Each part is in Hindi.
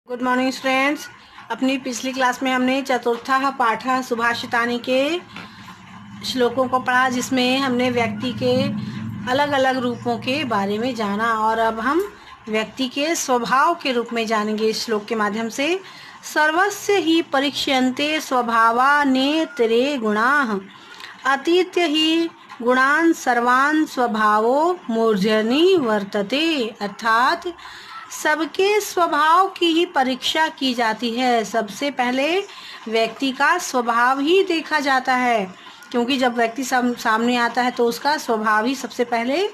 Good morning students. अपनी पिछली क्लास में हमने चतुर्थः पाठः सुभाषितानि के श्लोकों को पढ़ा, जिसमें हमने व्यक्ति के अलग अलग रूपों के बारे में जाना, और अब हम व्यक्ति के स्वभाव के रूप में जानेंगे इस श्लोक के माध्यम से। सर्वस्य ही परीक्ष्यन्ते स्वभावा नेतरे गुणाः अतीत्य ही गुणान सर्वान स्वभावो मूर्धनि वर्तते। अर्थात सबके स्वभाव की ही परीक्षा की जाती है। सबसे पहले व्यक्ति का स्वभाव ही देखा जाता है, क्योंकि जब व्यक्ति सामने आता है तो उसका स्वभाव ही सबसे पहले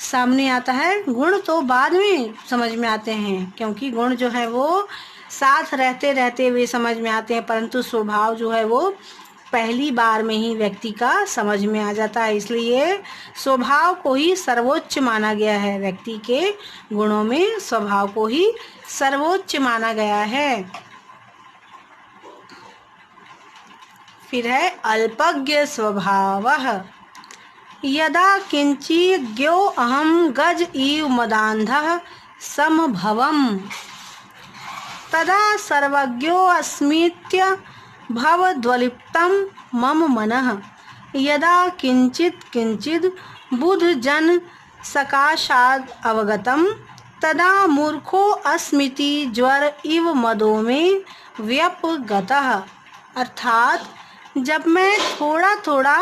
सामने आता है। गुण तो बाद में समझ में आते हैं, क्योंकि गुण जो है वो साथ रहते रहते वे समझ में आते हैं, परंतु स्वभाव जो है वो पहली बार में ही व्यक्ति का समझ में आ जाता है। इसलिए स्वभाव को ही सर्वोच्च माना गया है। व्यक्ति के गुणों में स्वभाव को ही सर्वोच्च माना गया है। फिर है अल्पज्ञ स्वभावः। यदा किंचिज्ञो अहम गज इव मदान्धः समभवम् तदा सर्वज्ञो अस्मीत्य भवद्वलिप्तं मम मनः। यदा किंचित किंचिद बुध जन सकाशाद अवगतम तदा मूर्खो अस्मिति ज्वर इव मदो में व्यपगतः। अर्थात जब मैं थोड़ा थोड़ा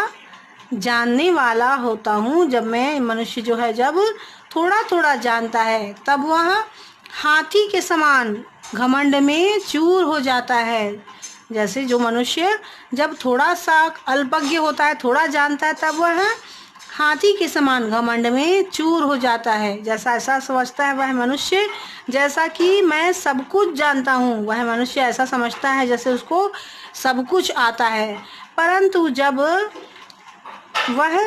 जानने वाला होता हूँ, जब मैं मनुष्य जो है जब थोड़ा थोड़ा जानता है, तब वह हाथी के समान घमंड में चूर हो जाता है। जैसे जो मनुष्य जब थोड़ा सा अल्पज्ञ होता है, थोड़ा जानता है, तब वह हाथी के समान घमंड में चूर हो जाता है। जैसा ऐसा समझता है वह मनुष्य, जैसा कि मैं सब कुछ जानता हूँ, वह मनुष्य ऐसा समझता है जैसे उसको सब कुछ आता है। परंतु जब वह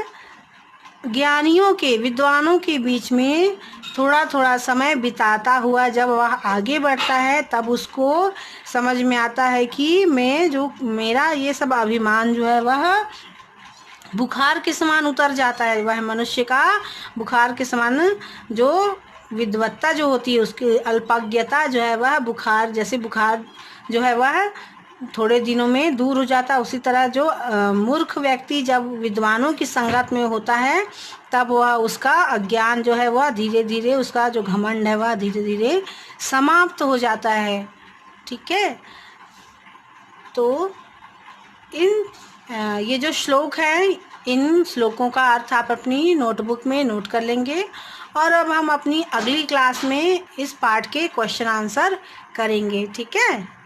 ज्ञानियों के, विद्वानों के बीच में थोड़ा थोड़ा समय बिताता हुआ जब वह आगे बढ़ता है, तब उसको समझ में आता है कि मेरा ये सब अभिमान जो है वह बुखार के समान उतर जाता है। वह मनुष्य का बुखार के समान जो विद्वत्ता जो होती है, उसकी अल्पज्ञता जो है वह बुखार जैसे बुखार जो है वह थोड़े दिनों में दूर हो जाता है। उसी तरह जो मूर्ख व्यक्ति जब विद्वानों की संगत में होता है, तब वह उसका अज्ञान जो है वह धीरे धीरे, उसका जो घमंड है वह धीरे धीरे समाप्त हो जाता है। ठीक है, तो ये जो श्लोक है, इन श्लोकों का अर्थ आप अपनी नोटबुक में नोट कर लेंगे, और अब हम अपनी अगली क्लास में इस पाठ के क्वेश्चन आंसर करेंगे। ठीक है।